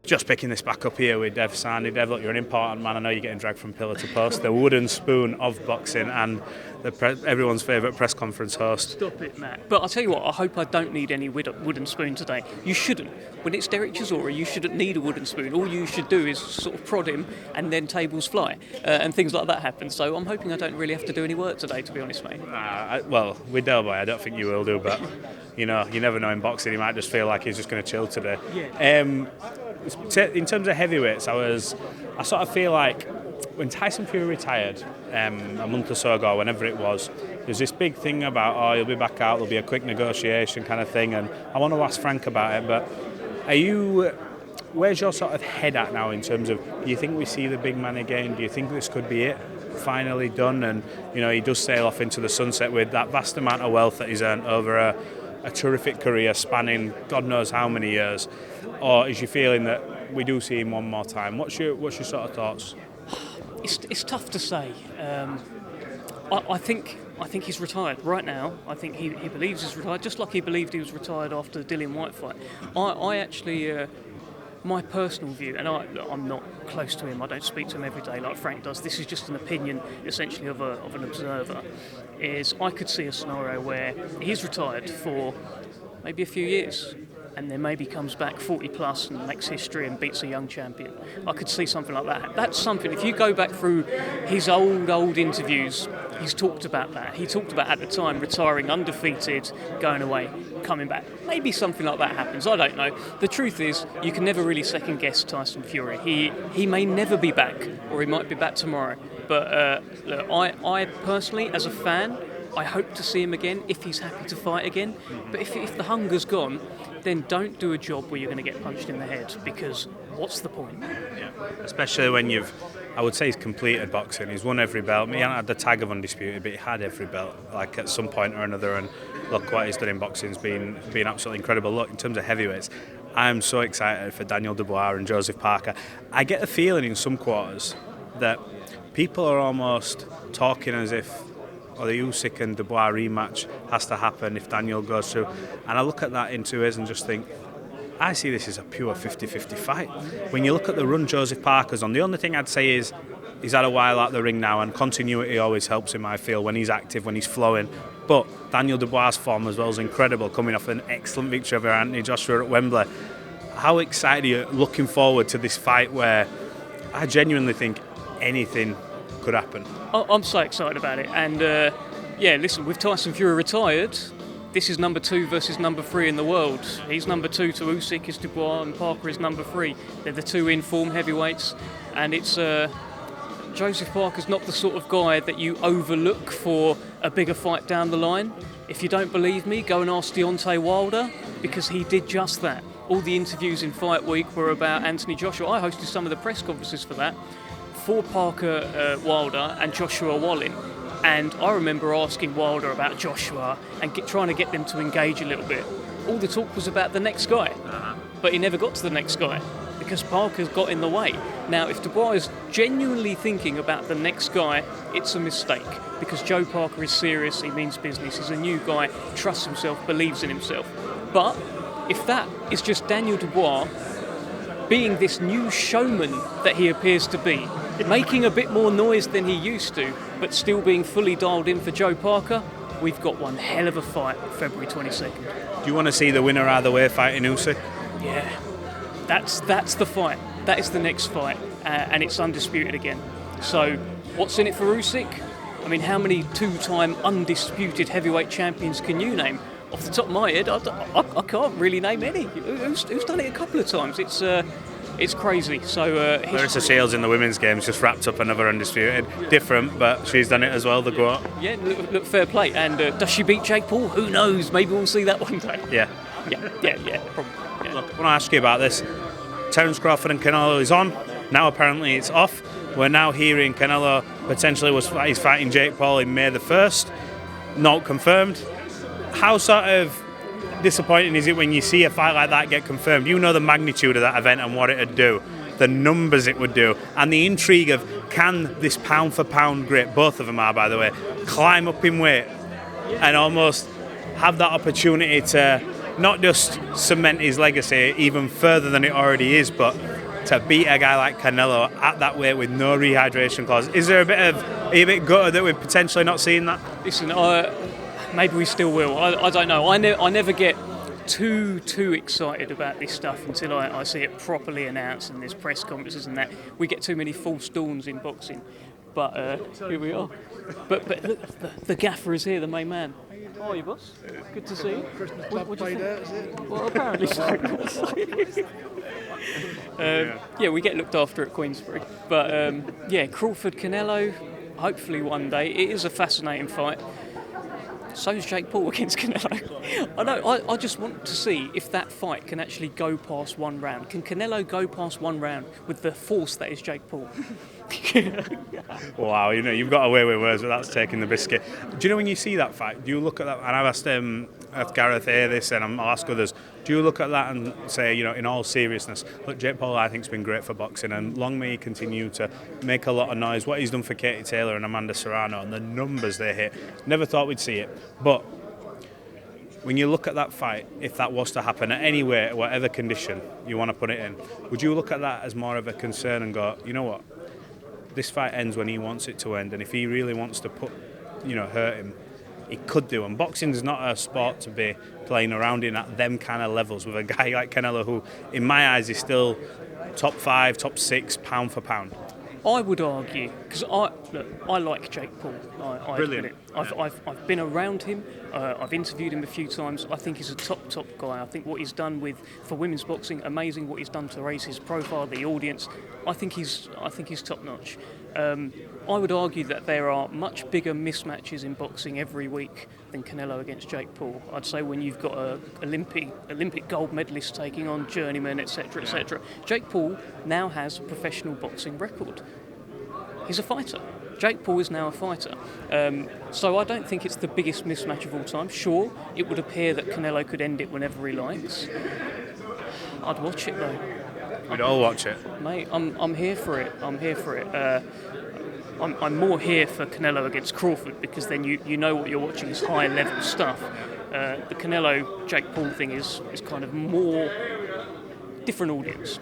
Just picking this back up here with Dev Sahni. Dev, look, you're an important man. I know you're getting dragged from pillar to post. The wooden spoon of boxing and everyone's favourite press conference host. Stop it, Matt. But I'll tell you what, I hope I don't need any wooden spoon today. You shouldn't. When it's Derek Chisora, you shouldn't need a wooden spoon. All you should do is sort of prod him and then tables fly and things like that happen. So I'm hoping I don't really have to do any work today, to be honest, mate. Well, with Del Boy, I don't think you will do, but you never know in boxing. He might just feel like he's just going to chill today. Yeah. In terms of heavyweights, I sort of feel like when Tyson Furys retired a month or so ago, whenever it was, there's this big thing about, he'll be back out, there'll be a quick negotiation kind of thing, and I want to ask Frank about it, but where's your sort of head at now in terms of, do you think we see the big man again? Do you think this could be it, finally done, and he does sail off into the sunset with that vast amount of wealth that he's earned over a terrific career spanning God knows how many years? Or is you feeling that we do see him one more time? What's your sort of thoughts? It's tough to say. I think he's retired right now. I think he believes he's retired, just like he believed he was retired after the Dillian Whyte fight. I actually, my personal view, and I'm not close to him. I don't speak to him every day like Frank does. This is just an opinion, essentially, of an observer. Is I could see a scenario where he's retired for maybe a few years, and then maybe comes back 40 plus and makes history and beats a young champion. I could see something like that. That's something, if you go back through his old interviews, he's talked about that. He talked about, at the time, retiring undefeated, going away, coming back. Maybe something like that happens, I don't know. The truth is, you can never really second guess Tyson Fury. He may never be back, or he might be back tomorrow. But look, I personally, as a fan, I hope to see him again if he's happy to fight again. But if the hunger's gone, then don't do a job where you're going to get punched in the head, because what's the point? Yeah, especially when I would say he's completed boxing. He's won every belt. He hasn't had the tag of undisputed, but he had every belt, like at some point or another. And look, what he's done in boxing's been absolutely incredible. Look, in terms of heavyweights, I'm so excited for Daniel Dubois and Dubois-Parker. I get the feeling in some quarters that people are almost talking as if the Usyk and Dubois rematch has to happen if Daniel goes through. And I look at that in 2 ways and just think, I see this as a pure 50-50 fight. When you look at the run Joseph Parker's on, the only thing I'd say is he's had a while out the ring now, and continuity always helps him, I feel, when he's active, when he's flowing. But Daniel Dubois' form as well is incredible, coming off an excellent victory over Anthony Joshua at Wembley. How excited are you looking forward to this fight where I genuinely think anything could happen? I'm so excited about it, and listen, with Tyson Fury retired, this is number 2 versus number 3 in the world. He's number 2 to Usyk, is Dubois, and Parker is number 3. They're the 2 in-form heavyweights, and it's Joseph Parker's not the sort of guy that you overlook for a bigger fight down the line. If you don't believe me, go and ask Deontay Wilder, because he did just that. All the interviews in Fight Week were about Anthony Joshua. I hosted some of the press conferences for that, for Parker Wilder and Joshua Wallin. And I remember asking Wilder about Joshua and trying to get them to engage a little bit. All the talk was about the next guy, but he never got to the next guy because Parker's got in the way. Now, if Dubois is genuinely thinking about the next guy, it's a mistake, because Joe Parker is serious, he means business, he's a new guy, trusts himself, believes in himself. But if that is just Daniel Dubois being this new showman that he appears to be, making a bit more noise than he used to, but still being fully dialed in for Joe Parker, we've got one hell of a fight February 22nd. Do you want to see the winner either way fighting Usyk? Yeah, that's the fight. That is the next fight, and it's undisputed again. So, what's in it for Usyk? I mean, how many 2-time undisputed heavyweight champions can you name? Off the top of my head, I can't really name any. Who's done it a couple of times? It's crazy. So Clarissa Shields in the women's games just wrapped up another undisputed. Different, but she's done it as well, the GOAT. Yeah, look, fair play. And does she beat Jake Paul? Who knows? Maybe we'll see that one day. Yeah. Probably. Yeah. Look, I want to ask you about this. Terence Crawford and Canelo is on. Now apparently it's off. We're now hearing Canelo potentially he's fighting Jake Paul in May the 1st. Not confirmed. How sort of disappointing is it when you see a fight like that get confirmed? You know the magnitude of that event and what it would do, the numbers it would do, and the intrigue of, can this pound for pound great, both of them are by the way, climb up in weight and almost have that opportunity to not just cement his legacy even further than it already is, but to beat a guy like Canelo at that weight with no rehydration clause. Is there are you a bit gutted that we're potentially not seeing that? Listen, maybe we still will. I don't know. I never get too excited about this stuff until I see it properly announced and there's press conferences and that. We get too many false dawns in boxing. But here we are. But look, the gaffer is here, the main man. How are you, boss? Good to see you. What do you think? Well, apparently so. Yeah, we get looked after at Queensbury. But yeah, Crawford Canelo. Hopefully one day. It is a fascinating fight. So is Jake Paul against Canelo. I know. I just want to see if that fight can actually go past one round. Can Canelo go past one round with the force that is Jake Paul? Wow, you've got away with words, but that's taking the biscuit. Do you know when you see that fight? Do you look at that? And I've asked Gareth here this, and I'll ask others. Do you look at that and say, in all seriousness, look, Jake Paul, I think, has been great for boxing, and long may he continue to make a lot of noise. What he's done for Katie Taylor and Amanda Serrano, and the numbers they hit, never thought we'd see it. But when you look at that fight, if that was to happen at any weight, whatever condition you want to put it in, would you look at that as more of a concern and go, you know what? This fight ends when he wants it to end, and if he really wants to hurt him, he could do. And boxing is not a sport to be playing around in at them kind of levels with a guy like Canelo, who, in my eyes, is still top 5, top 6, pound for pound. I would argue, because I like Jake Paul. I Brilliant. Admit it. I've been around him. I've interviewed him a few times. I think he's a top guy. I think what he's done for women's boxing, amazing. What he's done to raise his profile, the audience. I think he's top notch. I would argue that there are much bigger mismatches in boxing every week than Canelo against Jake Paul. I'd say when you've got a Olympic gold medalist taking on journeyman, etc., etc. Jake Paul now has a professional boxing record. He's a fighter. Jake Paul is now a fighter. So I don't think it's the biggest mismatch of all time. Sure, it would appear that Canelo could end it whenever he likes. I'd watch it though. We'd all watch it. Mate, I'm here for it. I'm more here for Canelo against Crawford, because then you know what you're watching is high level stuff. The Canelo Jake Paul thing is kind of more different audience.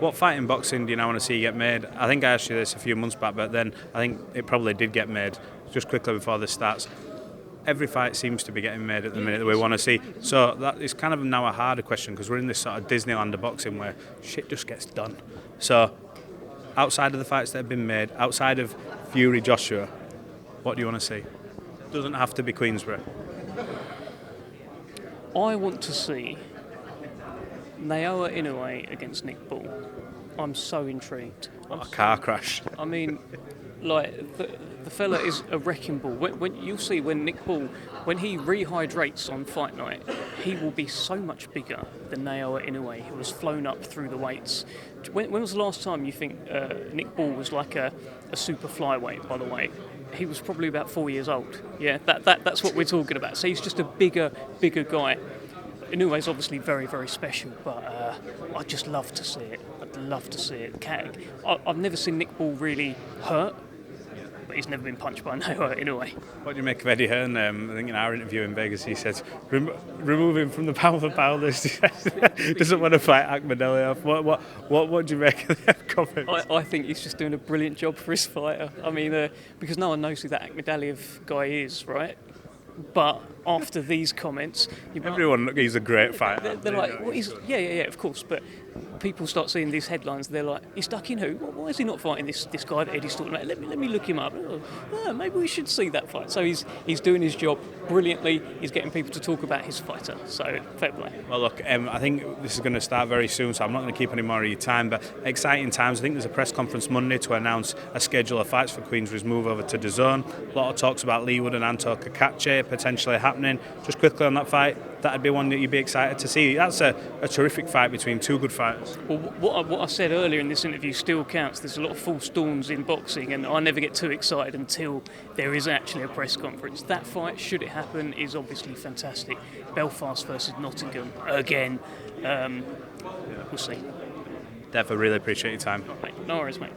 What fight in boxing do you now want to see get made? I think I asked you this a few months back, but then I think it probably did get made. Just quickly before this starts, every fight seems to be getting made at the minute that we want to see. So that is kind of now a harder question, because we're in this sort of Disneyland of boxing where shit just gets done. So outside of the fights that have been made, outside of Fury Joshua, what do you want to see? Doesn't have to be Queensbury. I want to see Naoya Inoue against Nick Bull. I'm so intrigued. What a car crash. I mean, like, the fella is a wrecking ball. When you'll see when Nick Bull, when he rehydrates on fight night, he will be so much bigger than Naoya Inoue, who has flown up through the weights. When was the last time you think Nick Bull was like a super flyweight, by the way? He was probably about 4 years old. Yeah, that's what we're talking about. So he's just a bigger guy. Inoue's obviously very, very special, but I'd just love to see it. I'd love to see it. I've never seen Nick Bull really hurt, but he's never been punched by Naoya Inoue. What do you make of Eddie Hearn? I think in our interview in Vegas, he said, remove him from the pound for pound list. He doesn't want to fight Akhmadaliev. What do you make of that comment? I think he's just doing a brilliant job for his fighter. I mean, because no one knows who that Akhmadaliev guy is, right? But after these comments, he's a great fighter. They're like, well, yeah, of course. But people start seeing these headlines. They're like, he's stuck in who? Why is he not fighting this guy that Eddie's talking about? Let me look him up. Oh, maybe we should see that fight. So he's doing his job brilliantly. He's getting people to talk about his fighter. So fair play. Well, look, I think this is going to start very soon, so I'm not going to keep any more of your time. But exciting times. I think there's a press conference Monday to announce a schedule of fights for Queensbury's move over to DAZN. A lot of talks about Leewood and Anto Kakache potentially happening. Just quickly on that fight, that'd be one that you'd be excited to see. That's a terrific fight between two good fighters. Well, what I said earlier in this interview still counts. There's a lot of false dawns in boxing, and I never get too excited until there is actually a press conference. That fight, should it happen, is obviously fantastic. Belfast versus Nottingham again. We'll see. Dev, I really appreciate your time. No worries, mate.